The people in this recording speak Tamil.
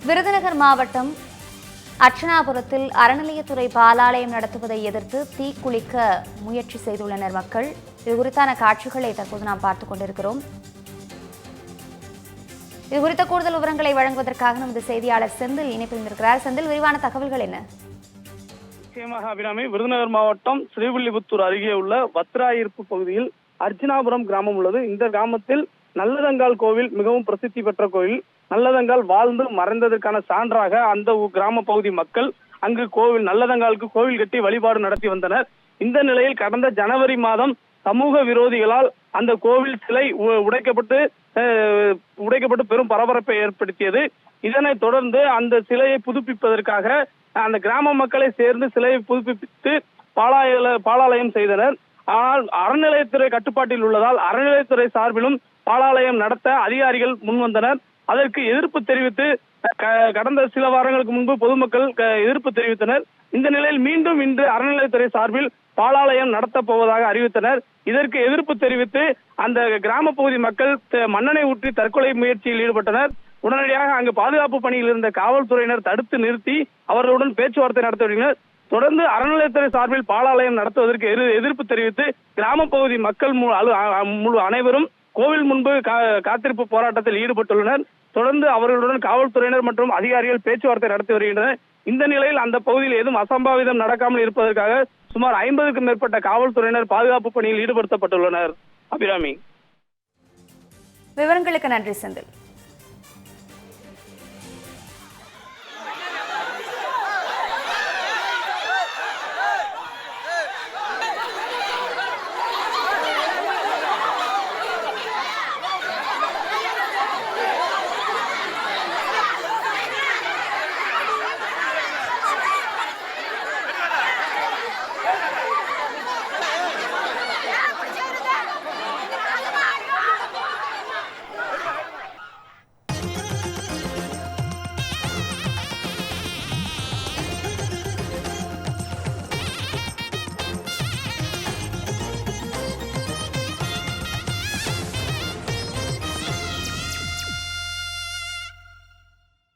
விருதுநகர் மாவட்டம் அர்ச்சனாபுரத்தில் அறநிலையத்துறை பாலாலயம் நடத்துவதை எதிர்த்து தீக்குளிக்க முயற்சி செய்துள்ளனர் மக்கள். இது குறித்தான காட்சிகளை தற்போது நாம் பார்த்துக் கொண்டிருக்கிறோம். இது குறித்த கூடுதல் விவரங்களை வழங்குவதற்காக நமது செய்தியாளர் செந்தில் இணைப்பில் இருக்கிறார். செந்தில், விரிவான தகவல்கள் என்ன? நிச்சயமாக அபிராமி, விருதுநகர் மாவட்டம் ஸ்ரீவில்லிபுத்தூர் அருகே உள்ள வத்ராயிருப்பு பகுதியில் அர்ச்சனாபுரம் கிராமம் உள்ளது. இந்த கிராமத்தில் நல்லதங்கால் கோவில் மிகவும் பிரசித்தி பெற்ற கோவில். நல்லதங்கால் வாழ்ந்து மறைந்ததற்கான சான்றாக அந்த கிராம பகுதி மக்கள் அங்கு நல்லதங்காலுக்கு கோவில் கட்டி வழிபாடு நடத்தி வந்தனர். இந்த நிலையில் கடந்த ஜனவரி மாதம் சமூக விரோதிகளால் அந்த கோவில் சிலை உடைக்கப்பட்டு பெரும் பரபரப்பை ஏற்படுத்தியது. இதனைத் தொடர்ந்து அந்த சிலையை புதுப்பிப்பதற்காக அந்த கிராம மக்களை சேர்ந்து சிலையை புதுப்பித்து பாலாலயம் செய்தனர். ஆனால் அறநிலையத்துறை கட்டுப்பாட்டில் உள்ளதால் அறநிலையத்துறை சார்பிலும் பாலாலயம் நடத்த அதிகாரிகள் முன்வந்தனர். அதற்கு எதிர்ப்பு தெரிவித்து கடந்த சில வாரங்களுக்கு முன்பு பொதுமக்கள் எதிர்ப்பு தெரிவித்தனர். இந்த நிலையில் மீண்டும் இன்று அறநிலையத்துறை சார்பில் பாலாலயம் நடத்தப் போவதாக அறிவித்தனர். இதற்கு எதிர்ப்பு தெரிவித்து அந்த கிராம பகுதி மக்கள் மண்ணெண்ணெய் ஊற்றி தற்கொலை முயற்சியில் ஈடுபட்டனர். உடனடியாக அங்கு பாதுகாப்பு பணியில் இருந்த காவல்துறையினர் தடுத்து நிறுத்தி அவர்களுடன் பேச்சுவார்த்தை நடத்தி வருகின்றனர். தொடர்ந்து அறநிலையத்துறை சார்பில் பாலாலயம் நடத்துவதற்கு எதிர்ப்பு தெரிவித்து கிராம பகுதி மக்கள் அனைவரும் கோவில் முன்பு காத்திருப்பு போராட்டத்தில் ஈடுபட்டுள்ளனர். தொடர்ந்து அவர்களுடன் காவல்துறையினர் மற்றும் அதிகாரிகள் பேச்சுவார்த்தை நடத்தி வருகின்றனர். இந்த நிலையில் அந்த பகுதியில் ஏதும் அசம்பாவிதம் நடக்காமல் இருப்பதற்காக சுமார் 50க்கும் மேற்பட்ட காவல்துறையினர் பாதுகாப்பு பணியில் ஈடுபடுத்தப்பட்டுள்ளனர். அபிராமி, விவரங்களுக்கு நன்றி செந்தில்.